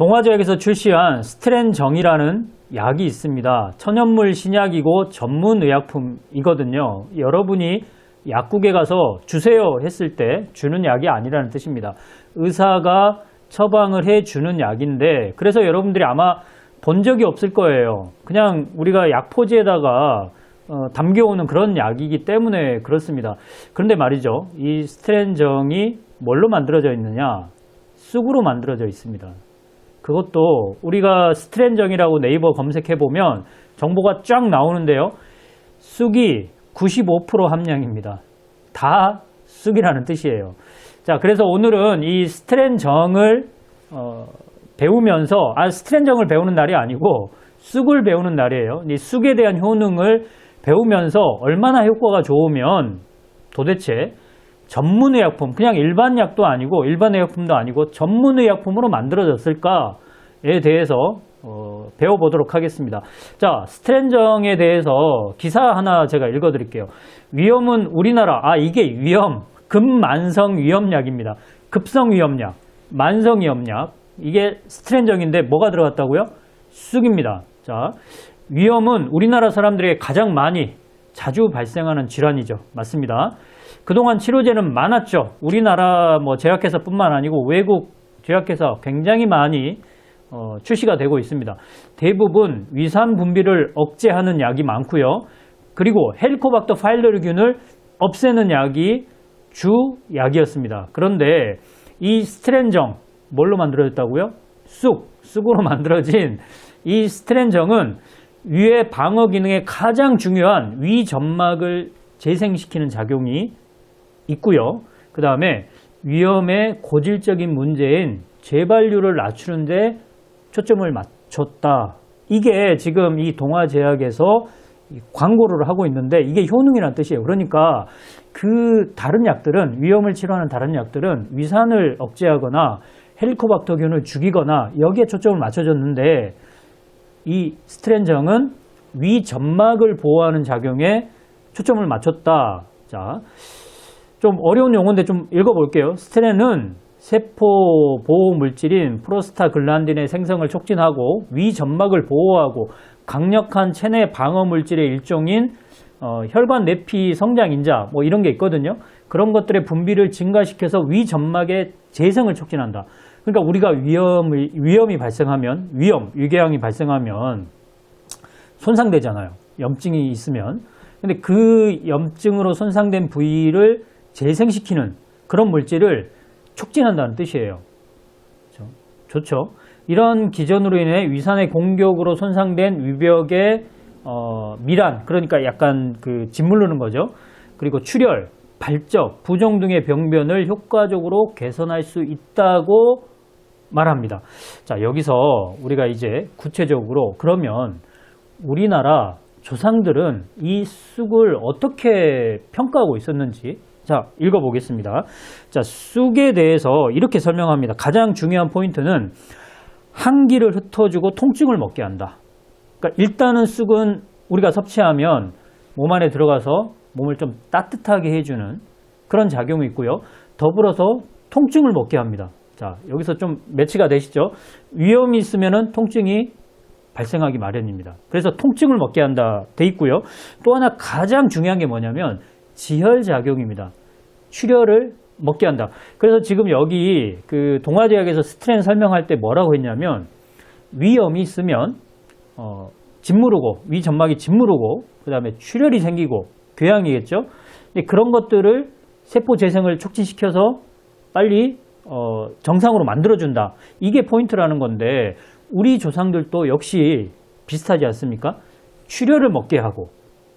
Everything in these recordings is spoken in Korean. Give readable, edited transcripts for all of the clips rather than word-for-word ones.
동화제약에서 출시한 스트렌정이라는 약이 있습니다. 천연물 신약이고 전문의약품이거든요. 여러분이 약국에 가서 주세요 했을 때 주는 약이 아니라는 뜻입니다. 의사가 처방을 해주는 약인데, 그래서 여러분들이 아마 본 적이 없을 거예요. 그냥 우리가 약포지에다가 담겨오는 그런 약이기 때문에 그렇습니다. 그런데 말이죠, 이 스트렌정이 뭘로 만들어져 있느냐? 쑥으로 만들어져 있습니다. 그것도 우리가 스트렌정이라고 네이버 검색해보면 정보가 쫙 나오는데요. 쑥이 95% 함량입니다. 다 쑥이라는 뜻이에요. 자, 그래서 오늘은 이 스트렌정을 배우면서, 스트렌정을 배우는 날이 아니고 쑥을 배우는 날이에요. 이 쑥에 대한 효능을 배우면서 얼마나 효과가 좋으면 도대체 전문의약품, 그냥 일반 약도 아니고 일반 의약품도 아니고 전문의약품으로 만들어졌을까에 대해서 배워보도록 하겠습니다. 자, 스트렌정에 대해서 기사 하나 제가 읽어드릴게요. 위험은 우리나라, 이게 위험, 급만성 위험약입니다. 급성 위험약, 만성 위험약, 이게 스트렌정인데 뭐가 들어갔다고요? 쑥입니다. 자, 위험은 우리나라 사람들에게 가장 많이 자주 발생하는 질환이죠. 맞습니다. 그동안 치료제는 많았죠. 우리나라 제약회사뿐만 아니고 외국 제약회사 굉장히 많이 출시가 되고 있습니다. 대부분 위산 분비를 억제하는 약이 많고요. 그리고 헬리코박터 파일로리균을 없애는 약이 주약이었습니다. 그런데 이 스트렌정 뭘로 만들어졌다고요? 쑥으로 만들어진 이 스트렌정은 위의 방어 기능에 가장 중요한 위 점막을 재생시키는 작용이 있고요. 그 다음에 위험의 고질적인 문제인 재발률을 낮추는 데 초점을 맞췄다. 이게 지금 이 동화제약에서 광고를 하고 있는데 이게 효능이라는 뜻이에요. 그러니까 그 다른 약들은, 위험을 치료하는 다른 약들은 위산을 억제하거나 헬리코박터균을 죽이거나 여기에 초점을 맞춰줬는데 이 스트렌정은 위 점막을 보호하는 작용에 초점을 맞췄다. 자, 좀 어려운 용어인데 좀 읽어볼게요. 스트렌은 세포 보호 물질인 프로스타글란딘의 생성을 촉진하고 위 점막을 보호하고 강력한 체내 방어 물질의 일종인 혈관 내피 성장 인자 이런 게 있거든요. 그런 것들의 분비를 증가시켜서 위 점막의 재생을 촉진한다. 그러니까 우리가 위험이 발생하면, 위궤양이 발생하면 손상되잖아요. 염증이 있으면. 근데 그 염증으로 손상된 부위를 재생시키는 그런 물질을 촉진한다는 뜻이에요. 좋죠. 이런 기전으로 인해 위산의 공격으로 손상된 위벽의 미란, 그러니까 약간 짓무르는 거죠. 그리고 출혈, 발적, 부종 등의 병변을 효과적으로 개선할 수 있다고 말합니다. 자, 여기서 우리가 이제 구체적으로 그러면 우리나라 조상들은 이 쑥을 어떻게 평가하고 있었는지, 자, 읽어보겠습니다. 자, 쑥에 대해서 이렇게 설명합니다. 가장 중요한 포인트는 한기를 흩어주고 통증을 먹게 한다. 그러니까 일단은 쑥은 우리가 섭취하면 몸 안에 들어가서 몸을 좀 따뜻하게 해주는 그런 작용이 있고요. 더불어서 통증을 먹게 합니다. 자, 여기서 좀 매치가 되시죠? 위험이 있으면은 통증이 발생하기 마련입니다. 그래서 통증을 먹게 한다 돼 있고요. 또 하나 가장 중요한 게 뭐냐면 지혈작용입니다. 출혈을 먹게 한다. 그래서 지금 여기 동화제약에서 스트렌 설명할 때 뭐라고 했냐면 위염이 있으면 짓무르고, 위 점막이 짓무르고, 그 다음에 출혈이 생기고, 궤양이겠죠. 근데 그런 것들을 세포 재생을 촉진시켜서 빨리 정상으로 만들어준다. 이게 포인트라는 건데 우리 조상들도 역시 비슷하지 않습니까? 출혈을 먹게 하고,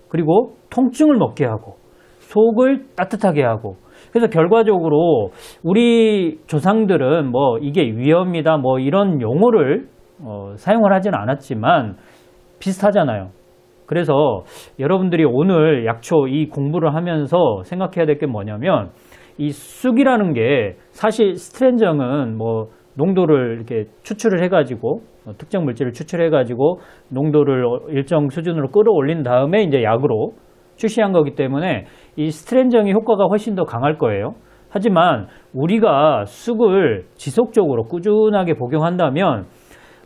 그리고 통증을 먹게 하고, 속을 따뜻하게 하고. 그래서 결과적으로 우리 조상들은 이게 위험이다 이런 용어를 사용을 하진 않았지만 비슷하잖아요. 그래서 여러분들이 오늘 약초 이 공부를 하면서 생각해야 될 게 뭐냐면 이 쑥이라는 게 사실 스트렌정은 농도를 이렇게 추출을 해가지고 특정 물질을 추출해가지고 농도를 일정 수준으로 끌어올린 다음에 이제 약으로 출시한 거기 때문에 이 스트렌정의 효과가 훨씬 더 강할 거예요. 하지만 우리가 쑥을 지속적으로 꾸준하게 복용한다면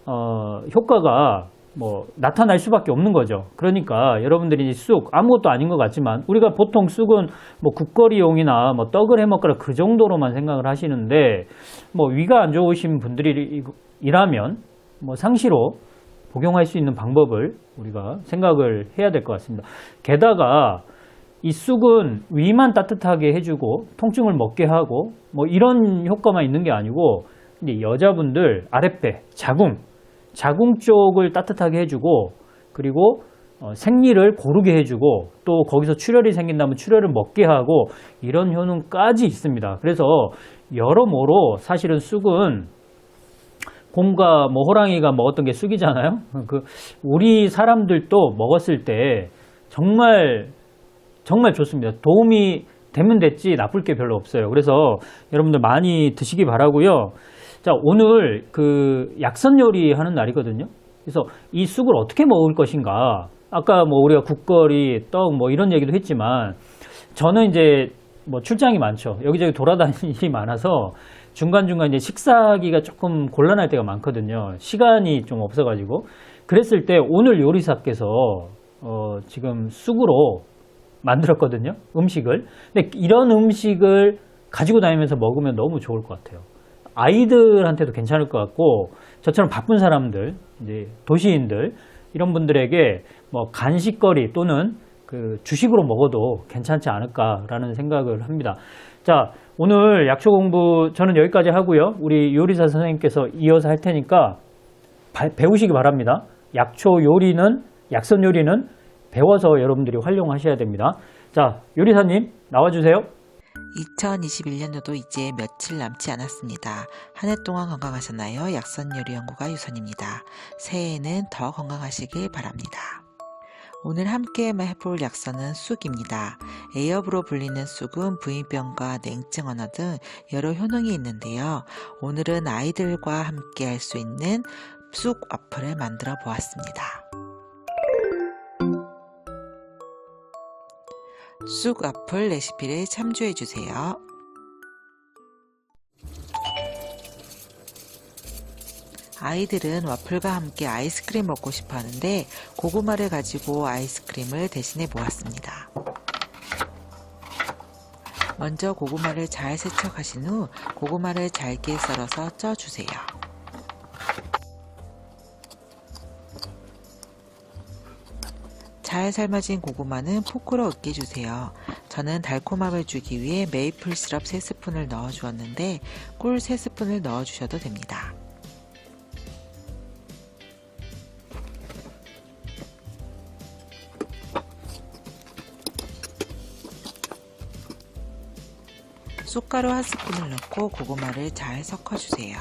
효과가 뭐 나타날 수밖에 없는 거죠. 그러니까 여러분들이 쑥 아무것도 아닌 것 같지만 우리가 보통 쑥은 뭐 국거리용이나 뭐 떡을 해 먹거나 그 정도로만 생각을 하시는데 뭐 위가 안 좋으신 분들이라면 뭐 상시로 복용할 수 있는 방법을 우리가 생각을 해야 될 것 같습니다. 게다가 이 쑥은 위만 따뜻하게 해주고 통증을 먹게 하고 뭐 이런 효과만 있는 게 아니고 근데 여자분들 아랫배, 자궁 쪽을 따뜻하게 해주고 그리고 생리를 고르게 해주고 또 거기서 출혈이 생긴다면 출혈을 먹게 하고 이런 효능까지 있습니다. 그래서 여러모로 사실은 쑥은 곰과 뭐 호랑이가 먹었던 게 쑥이잖아요. 우리 사람들도 먹었을 때 정말 좋습니다. 도움이 되면 됐지 나쁠 게 별로 없어요. 그래서 여러분들 많이 드시기 바라고요. 자, 오늘 그 약선 요리 하는 날이거든요. 그래서 이 쑥을 어떻게 먹을 것인가. 아까 뭐 우리가 국거리, 떡 뭐 이런 얘기도 했지만 저는 이제 뭐 출장이 많죠. 여기저기 돌아다니는 일이 많아서 중간중간 이제 식사하기가 조금 곤란할 때가 많거든요. 시간이 좀 없어가지고. 그랬을 때 오늘 요리사께서 지금 쑥으로 만들었거든요. 음식을. 근데 이런 음식을 가지고 다니면서 먹으면 너무 좋을 것 같아요. 아이들한테도 괜찮을 것 같고 저처럼 바쁜 사람들, 이제 도시인들 이런 분들에게 뭐 간식거리 또는 그 주식으로 먹어도 괜찮지 않을까라는 생각을 합니다. 자, 오늘 약초 공부 저는 여기까지 하고요. 우리 요리사 선생님께서 이어서 할 테니까 배우시기 바랍니다. 약초 요리는 약선 요리는 배워서 여러분들이 활용하셔야 됩니다. 자, 요리사님 나와주세요. 2021년도도 이제 며칠 남지 않았습니다. 한 해 동안 건강하셨나요? 약선요리연구가 유선입니다. 새해에는 더 건강하시길 바랍니다. 오늘 함께 해볼 약선은 쑥입니다. 애엽으로 불리는 쑥은 부인병과 냉증 완화 등 여러 효능이 있는데요. 오늘은 아이들과 함께 할 수 있는 쑥 와플을 만들어 보았습니다. 쑥 와플 레시피를 참조해 주세요. 아이들은 와플과 함께 아이스크림 먹고 싶어 하는데 고구마를 가지고 아이스크림을 대신해 보았습니다. 먼저 고구마를 잘 세척하신 후 고구마를 잘게 썰어서 쪄주세요. 잘 삶아진 고구마는 포크로 으깨주세요. 저는 달콤함을 주기 위해 메이플 시럽 3스푼을 넣어 주었는데 꿀 3스푼을 넣어 주셔도 됩니다. 쑥가루 1스푼을 넣고 고구마를 잘 섞어주세요.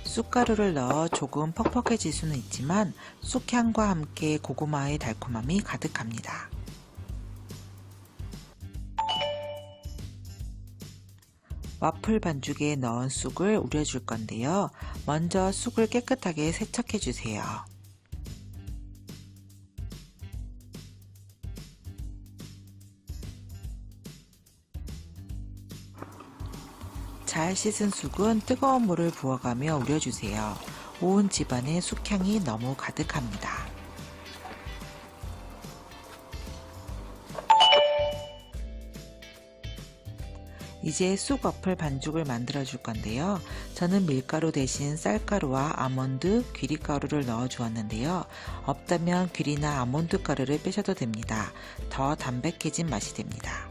쑥가루를 넣어 조금 퍽퍽해질 수는 있지만 쑥향과 함께 고구마의 달콤함이 가득합니다. 와플 반죽에 넣은 쑥을 우려줄 건데요. 먼저 쑥을 깨끗하게 세척해 주세요. 잘 씻은 쑥은 뜨거운 물을 부어가며 우려주세요. 온 집안에 쑥향이 너무 가득합니다. 이제 쑥 와플 반죽을 만들어 줄 건데요. 저는 밀가루 대신 쌀가루와 아몬드, 귀리가루를 넣어 주었는데요. 없다면 귀리나 아몬드 가루를 빼셔도 됩니다. 더 담백해진 맛이 됩니다.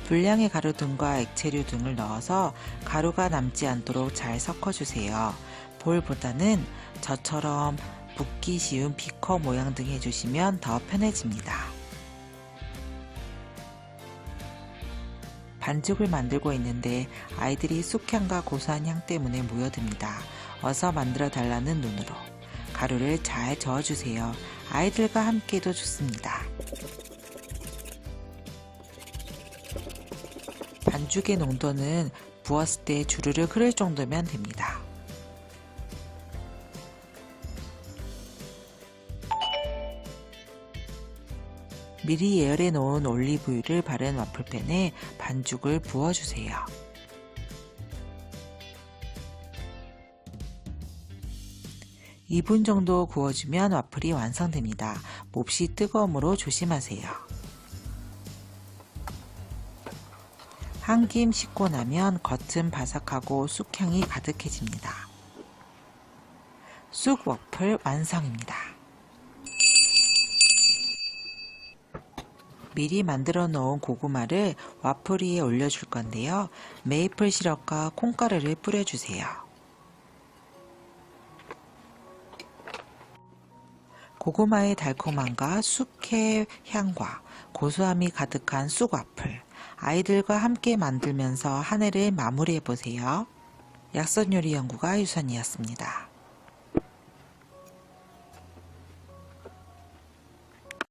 분량의 가루 등과 액체류 등을 넣어서 가루가 남지 않도록 잘 섞어주세요. 볼보다는 저처럼 붓기 쉬운 비커 모양 등 해주시면 더 편해집니다. 반죽을 만들고 있는데 아이들이 쑥향과 고소한 향 때문에 모여듭니다. 어서 만들어 달라는 눈으로 가루를 잘 저어주세요. 아이들과 함께도 좋습니다. 반죽의 농도는 부었을 때 주르르 흐를 정도면 됩니다. 미리 예열해 놓은 올리브유를 바른 와플팬에 반죽을 부어주세요. (2분) 정도 구워주면 와플이 완성됩니다. 몹시 뜨거움으로 조심하세요. 한 김 씻고 나면 겉은 바삭하고 쑥향이 가득해집니다. 쑥 워플 완성입니다. 미리 만들어 놓은 고구마를 와플 위에 올려줄 건데요. 메이플 시럽과 콩가루를 뿌려주세요. 고구마의 달콤함과 쑥의 향과 고소함이 가득한 쑥 와플. 아이들과 함께 만들면서 한 해를 마무리해보세요. 약선요리연구가 유선이었습니다.